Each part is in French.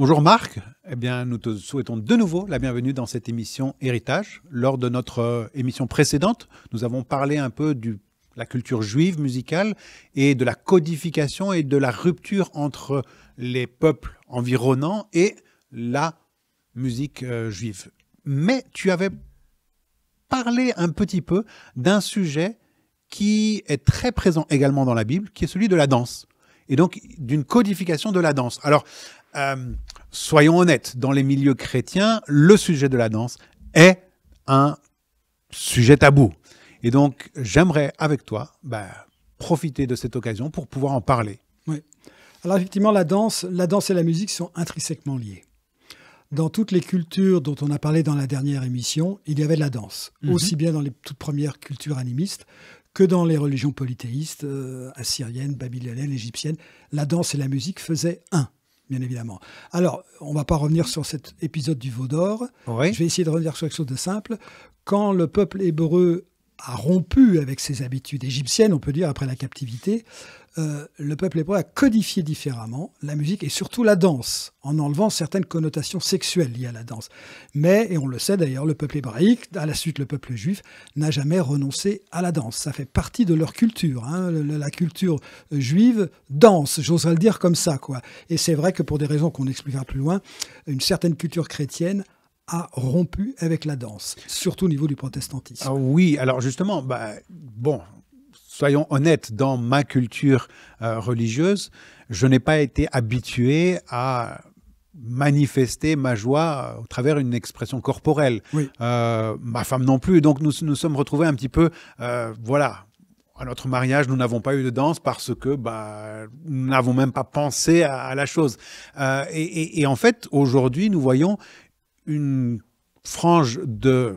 Bonjour Marc, eh bien, nous te souhaitons de nouveau la bienvenue dans cette émission Héritage. Lors de notre émission précédente, nous avons parlé un peu de la culture juive musicale et de la codification et de la rupture entre les peuples environnants et la musique juive. Mais tu avais parlé un petit peu d'un sujet qui est très présent également dans la Bible, qui est celui de la danse. Et donc d'une codification de la danse. Alors, soyons honnêtes, dans les milieux chrétiens, le sujet de la danse est un sujet tabou. Et donc, j'aimerais avec toi profiter de cette occasion pour pouvoir en parler. Oui. Alors effectivement, la danse et la musique sont intrinsèquement liées. Dans toutes les cultures dont on a parlé dans la dernière émission, il y avait de la danse, aussi bien dans les toutes premières cultures animistes que dans les religions polythéistes, assyriennes, babyloniennes, égyptiennes. La danse et la musique faisaient un, bien évidemment. Alors, on ne va pas revenir sur cet épisode du veau d'or. Oui. Je vais essayer de revenir sur quelque chose de simple. Quand le peuple hébreu a rompu avec ses habitudes égyptiennes, on peut dire, après la captivité, le peuple hébreu a codifié différemment la musique et surtout la danse, en enlevant certaines connotations sexuelles liées à la danse. Mais, et on le sait d'ailleurs, le peuple hébraïque, à la suite le peuple juif, n'a jamais renoncé à la danse. Ça fait partie de leur culture. Hein. La culture juive danse, j'oserais le dire comme ça, quoi. Et c'est vrai que pour des raisons qu'on expliquera plus loin, une certaine culture chrétienne a rompu avec la danse, surtout au niveau du protestantisme. Ah oui, alors justement, soyons honnêtes, dans ma culture religieuse, je n'ai pas été habitué à manifester ma joie au travers d'une expression corporelle. Oui. Ma femme non plus, donc nous sommes retrouvés un petit peu, à notre mariage, nous n'avons pas eu de danse parce que nous n'avons même pas pensé à la chose. Et en fait, aujourd'hui, nous voyons une frange de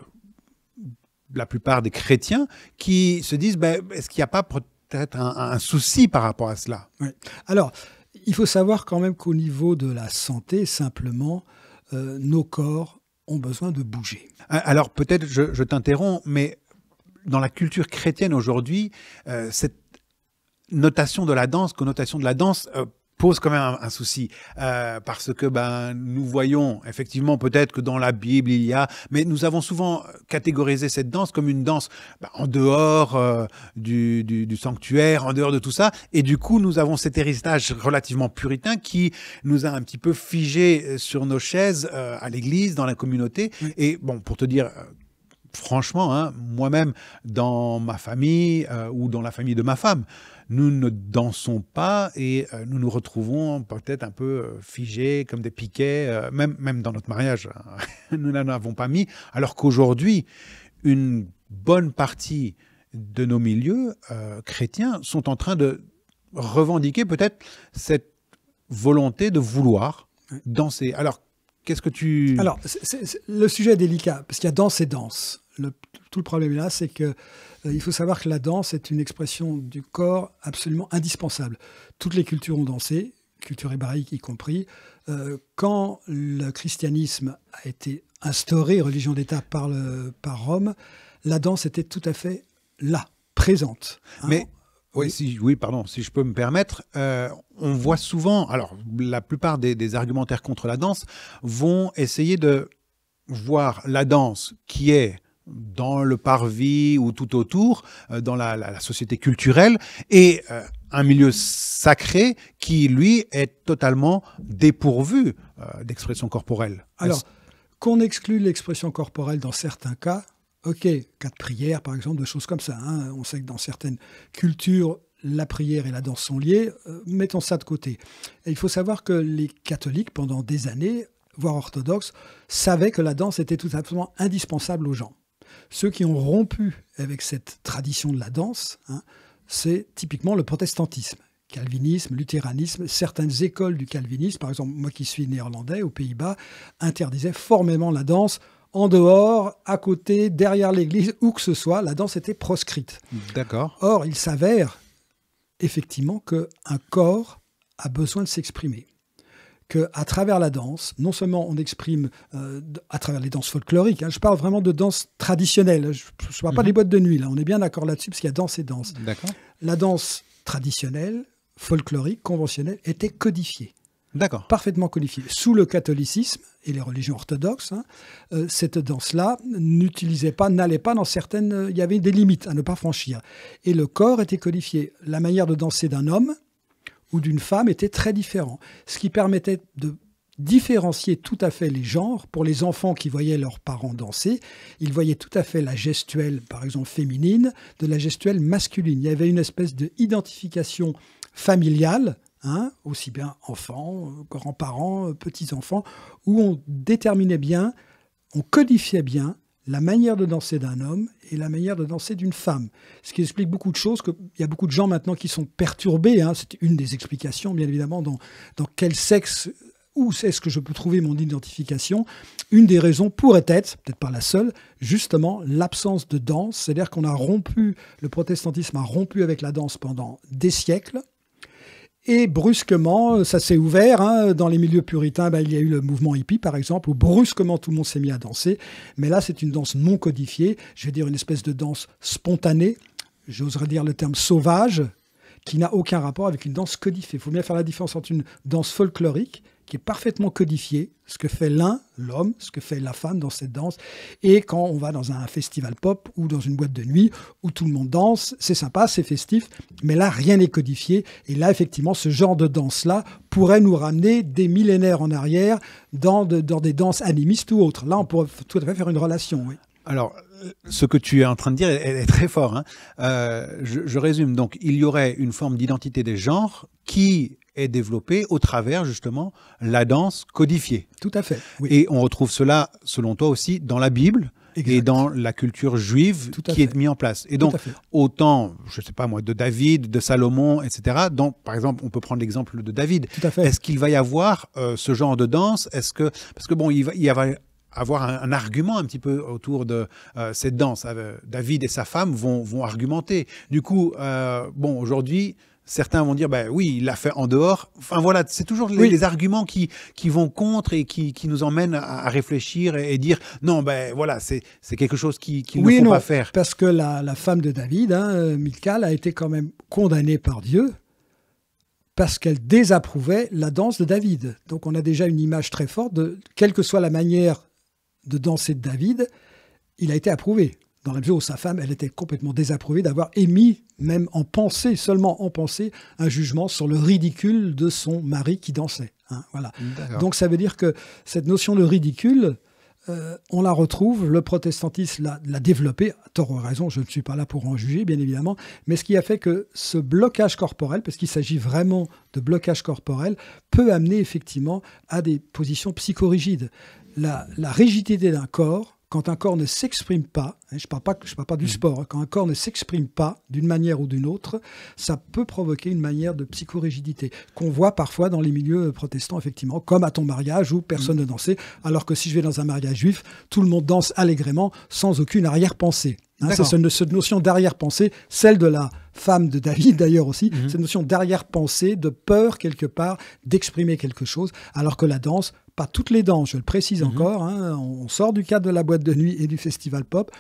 la plupart des chrétiens qui se disent est-ce qu'il n'y a pas peut-être un souci par rapport à cela? Oui. Alors, il faut savoir quand même qu'au niveau de la santé, simplement, nos corps ont besoin de bouger. Alors peut-être je t'interromps, mais dans la culture chrétienne aujourd'hui, cette connotation de la danse pose quand même un souci, parce que nous voyons effectivement peut-être que dans la Bible il y a, mais nous avons souvent catégorisé cette danse comme une danse en dehors du sanctuaire, en dehors de tout ça, et du coup nous avons cet héritage relativement puritain qui nous a un petit peu figés sur nos chaises à l'église, dans la communauté. Oui. Et bon, pour te dire franchement, moi-même dans ma famille ou dans la famille de ma femme, nous ne dansons pas et nous nous retrouvons peut-être un peu figés comme des piquets, même dans notre mariage, nous n'en avons pas mis, alors qu'aujourd'hui, une bonne partie de nos milieux chrétiens sont en train de revendiquer peut-être cette volonté de vouloir danser. Alors, qu'est-ce que tu... Alors, le sujet est délicat, parce qu'il y a danse et danse. Tout le problème là, c'est que il faut savoir que la danse est une expression du corps absolument indispensable. Toutes les cultures ont dansé, culture hébraïque y compris. Quand le christianisme a été instauré, religion d'État par Rome, la danse était tout à fait là, présente. Mais si je peux me permettre, on voit souvent, alors la plupart des argumentaires contre la danse vont essayer de voir la danse qui est dans le parvis ou tout autour, dans la société culturelle, et un milieu sacré qui, lui, est totalement dépourvu d'expression corporelle. Alors, qu'on exclue l'expression corporelle dans certains cas, ok, cas de prière par exemple, de choses comme ça. Hein. On sait que dans certaines cultures, la prière et la danse sont liées, mettons ça de côté. Et il faut savoir que les catholiques, pendant des années, voire orthodoxes, savaient que la danse était tout simplement indispensable aux gens. Ceux qui ont rompu avec cette tradition de la danse, c'est typiquement le protestantisme. Calvinisme, luthéranisme, certaines écoles du calvinisme, par exemple, moi qui suis néerlandais, aux Pays-Bas, interdisaient formellement la danse en dehors, à côté, derrière l'église, où que ce soit, la danse était proscrite. D'accord. Or, il s'avère effectivement qu'un corps a besoin de s'exprimer. Qu'à travers la danse, non seulement on exprime à travers les danses folkloriques, je parle vraiment de danse traditionnelle, je ne parle pas des boîtes de nuit, là, on est bien d'accord là-dessus, parce qu'il y a danse et danse. D'accord. La danse traditionnelle, folklorique, conventionnelle, était codifiée. D'accord. Parfaitement codifiée. Sous le catholicisme et les religions orthodoxes, cette danse-là n'allait pas dans certaines... Il y avait des limites à ne pas franchir. Et le corps était codifié. La manière de danser d'un homme ou d'une femme était très différente. Ce qui permettait de différencier tout à fait les genres. Pour les enfants qui voyaient leurs parents danser, ils voyaient tout à fait la gestuelle, par exemple féminine, de la gestuelle masculine. Il y avait une espèce d'identification familiale, aussi bien enfants, grands-parents, petits-enfants, où on déterminait bien, on codifiait bien la manière de danser d'un homme et la manière de danser d'une femme. Ce qui explique beaucoup de choses, qu'il y a beaucoup de gens maintenant qui sont perturbés. C'est une des explications, bien évidemment, dans quel sexe, où est-ce que je peux trouver mon identification. Une des raisons pourrait être, peut-être pas la seule, justement l'absence de danse. C'est-à-dire qu'on a rompu, le protestantisme a rompu avec la danse pendant des siècles. Et brusquement, ça s'est ouvert. Dans les milieux puritains, il y a eu le mouvement hippie, par exemple, où brusquement tout le monde s'est mis à danser. Mais là, c'est une danse non codifiée. Je vais dire une espèce de danse spontanée. J'oserais dire le terme sauvage, qui n'a aucun rapport avec une danse codifiée. Il faut bien faire la différence entre une danse folklorique, qui est parfaitement codifiée, ce que fait l'homme, ce que fait la femme dans cette danse. Et quand on va dans un festival pop ou dans une boîte de nuit où tout le monde danse, c'est sympa, c'est festif, mais là, rien n'est codifié. Et là, effectivement, ce genre de danse-là pourrait nous ramener des millénaires en arrière dans des danses animistes ou autres. Là, on pourrait tout à fait faire une relation, oui. Alors, ce que tu es en train de dire est très fort. Je résume. Donc, il y aurait une forme d'identité des genres qui est développée au travers, justement, la danse codifiée. Tout à fait, oui. Et on retrouve cela, selon toi aussi, dans la Bible. Exact. Et dans la culture juive qui est mise en place. Et donc, autant, je ne sais pas moi, de David, de Salomon, etc. Donc, par exemple, on peut prendre l'exemple de David. Tout à fait. Est-ce qu'il va y avoir ce genre de danse? Parce que bon, il va y avoir un argument un petit peu autour de cette danse. David et sa femme vont argumenter. Du coup, aujourd'hui, certains vont dire, oui, il l'a fait en dehors. Enfin voilà, c'est toujours les arguments qui vont contre et qui nous emmènent à réfléchir et dire, non, voilà, c'est quelque chose qu'il ne faut pas faire. Parce que la femme de David, Michal, a été quand même condamnée par Dieu parce qu'elle désapprouvait la danse de David. Donc on a déjà une image très forte de, quelle que soit la manière de danser de David, il a été approuvé. Dans la mesure où sa femme, elle était complètement désapprouvée d'avoir émis, même en pensée, seulement en pensée, un jugement sur le ridicule de son mari qui dansait. Voilà. Donc ça veut dire que cette notion de ridicule, on la retrouve, le protestantisme l'a développée, à tort ou à raison, je ne suis pas là pour en juger, bien évidemment, mais ce qui a fait que ce blocage corporel, parce qu'il s'agit vraiment de blocage corporel, peut amener effectivement à des positions psychorigides. La rigidité d'un corps, quand un corps ne s'exprime pas, je ne parle pas du sport, quand un corps ne s'exprime pas d'une manière ou d'une autre, ça peut provoquer une manière de psychorigidité qu'on voit parfois dans les milieux protestants, effectivement, comme à ton mariage où personne ne dansait, alors que si je vais dans un mariage juif, tout le monde danse allègrement sans aucune arrière-pensée. C'est cette notion d'arrière-pensée, celle de la femme de David d'ailleurs aussi, cette notion d'arrière-pensée, de peur quelque part, d'exprimer quelque chose, alors que la danse, pas toutes les danses, je le précise encore, on sort du cadre de la boîte de nuit et du festival pop.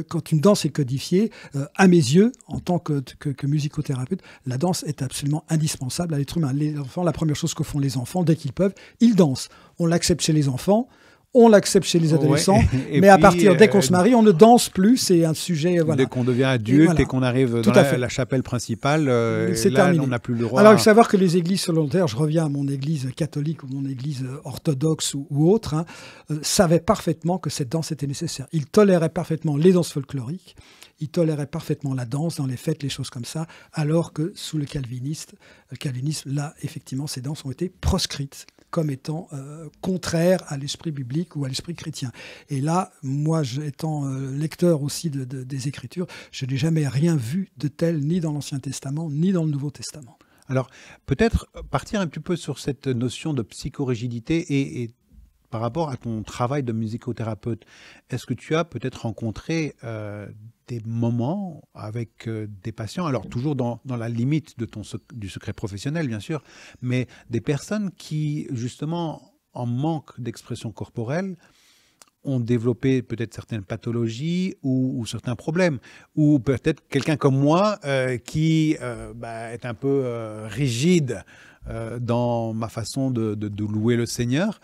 Quand une danse est codifiée, à mes yeux, en tant que musicothérapeute, la danse est absolument indispensable à l'être humain. Les enfants, la première chose que font les enfants, dès qu'ils peuvent, ils dansent. On l'accepte chez les enfants, on l'accepte chez les adolescents, mais à partir, dès qu'on se marie, on ne danse plus, c'est un sujet... Dès qu'on devient adulte et qu'on arrive dans la chapelle principale, là, on n'a plus le droit... Alors, il faut savoir que les églises secondaires, je reviens à mon église catholique ou mon église orthodoxe ou autre, savaient parfaitement que cette danse était nécessaire. Ils toléraient parfaitement les danses folkloriques, ils toléraient parfaitement la danse dans les fêtes, les choses comme ça, alors que sous le calvinisme, là, effectivement, ces danses ont été proscrites comme étant contraires à l'esprit biblique ou à l'esprit chrétien. Et là, moi, étant lecteur aussi des Écritures, je n'ai jamais rien vu de tel, ni dans l'Ancien Testament, ni dans le Nouveau Testament. Alors, peut-être partir un petit peu sur cette notion de psychorigidité et par rapport à ton travail de musicothérapeute, est-ce que tu as peut-être rencontré des moments avec des patients, alors toujours dans la limite du secret professionnel, bien sûr, mais des personnes qui, justement, en manque d'expression corporelle, ont développé peut-être certaines pathologies ou certains problèmes, ou peut-être quelqu'un comme moi qui est un peu rigide dans ma façon de louer le Seigneur.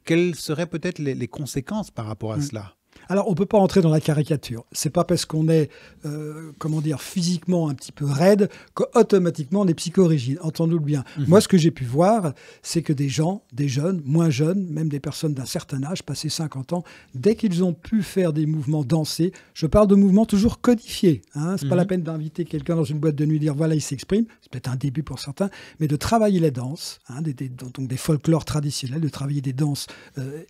Quelles seraient peut-être les conséquences par rapport à cela? Alors, on ne peut pas entrer dans la caricature. C'est pas parce qu'on est, physiquement un petit peu raide qu'automatiquement on est psychorigide. Entendons-le bien. Moi, ce que j'ai pu voir, c'est que des gens, des jeunes, moins jeunes, même des personnes d'un certain âge, passé 50 ans, dès qu'ils ont pu faire des mouvements dansés, je parle de mouvements toujours codifiés. Hein, c'est pas la peine d'inviter quelqu'un dans une boîte de nuit et dire voilà, il s'exprime. C'est peut-être un début pour certains, mais de travailler les danses, hein, donc des folklores traditionnels, de travailler des danses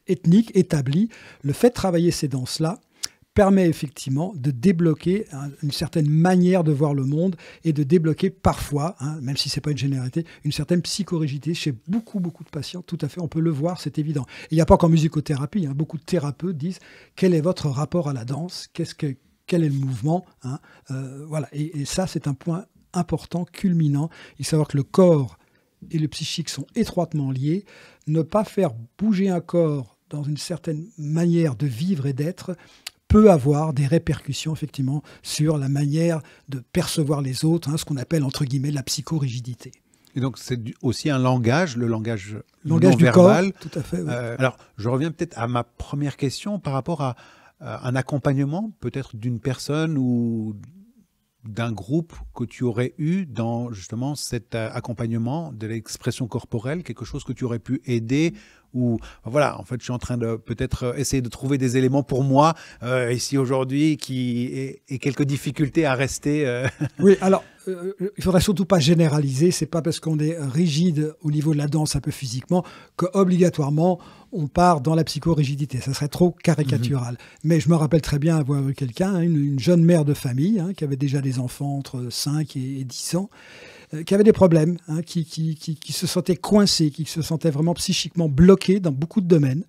ethniques établies. Le fait de travailler ces danses-là permet effectivement de débloquer une certaine manière de voir le monde et de débloquer parfois, même si ce n'est pas une généralité, une certaine psychorigidité chez beaucoup de patients. Tout à fait, on peut le voir, c'est évident. Et il n'y a pas qu'en musicothérapie, beaucoup de thérapeutes disent quel est votre rapport à la danse, quel est le mouvement, voilà. Et ça, c'est un point important, culminant. Il faut savoir que le corps et le psychique sont étroitement liés. Ne pas faire bouger un corps dans une certaine manière de vivre et d'être peut avoir des répercussions effectivement sur la manière de percevoir les autres, ce qu'on appelle entre guillemets la psychorigidité. Et donc c'est aussi un langage, le langage non du verbal. Corps, tout à fait. Oui. Alors je reviens peut-être à ma première question par rapport à un accompagnement peut-être d'une personne ou d'un groupe que tu aurais eu dans justement cet accompagnement de l'expression corporelle, quelque chose que tu aurais pu aider ou voilà, en fait je suis en train de peut-être essayer de trouver des éléments pour moi ici aujourd'hui qui ai quelques difficultés à rester. Oui, alors il faudrait surtout pas généraliser, c'est pas parce qu'on est rigide au niveau de la danse un peu physiquement qu'obligatoirement on part dans la psychorigidité, ça serait trop caricatural. Mais je me rappelle très bien avoir eu quelqu'un, une jeune mère de famille, qui avait déjà des enfants entre 5 et 10 ans, qui avait des problèmes, qui se sentait coincé, qui se sentait vraiment psychiquement bloqué dans beaucoup de domaines.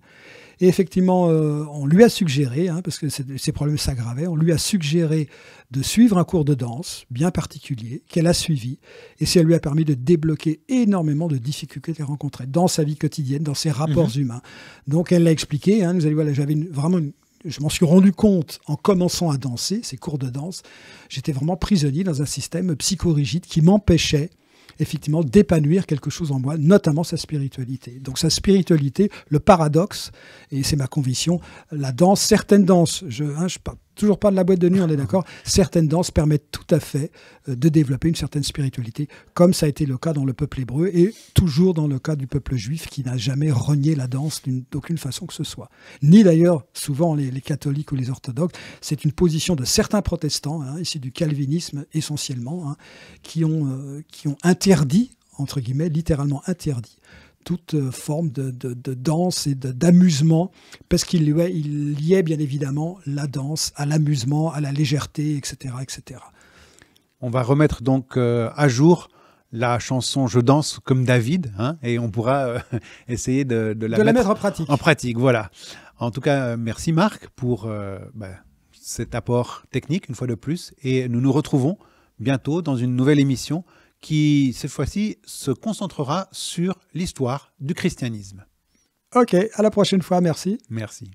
Et effectivement, on lui a suggéré, parce que ces problèmes s'aggravaient, on lui a suggéré de suivre un cours de danse bien particulier, qu'elle a suivi, et ça lui a permis de débloquer énormément de difficultés qu'elle rencontrait dans sa vie quotidienne, dans ses rapports humains. Donc elle l'a expliqué, vous allez voir, je m'en suis rendu compte en commençant à danser, ces cours de danse, j'étais vraiment prisonnier dans un système psychorigide qui m'empêchait effectivement d'épanouir quelque chose en moi, notamment sa spiritualité. Donc sa spiritualité, le paradoxe, et c'est ma conviction, la danse, certaines danses, je parle toujours pas de la boîte de nuit, on est d'accord, certaines danses permettent tout à fait de développer une certaine spiritualité, comme ça a été le cas dans le peuple hébreu et toujours dans le cas du peuple juif qui n'a jamais renié la danse d'aucune façon que ce soit. Ni d'ailleurs, souvent les catholiques ou les orthodoxes, c'est une position de certains protestants, ici du calvinisme essentiellement, qui ont interdit, entre guillemets, littéralement interdit, toute forme de danse et d'amusement, parce qu'il liait bien évidemment la danse à l'amusement, à la légèreté, etc., etc. On va remettre donc à jour la chanson « Je danse comme David » et on pourra essayer de la mettre en pratique. En pratique, voilà. En tout cas, merci Marc pour cet apport technique, une fois de plus. Et nous nous retrouvons bientôt dans une nouvelle émission qui, cette fois-ci, se concentrera sur l'histoire du christianisme. Ok, à la prochaine fois, merci. Merci.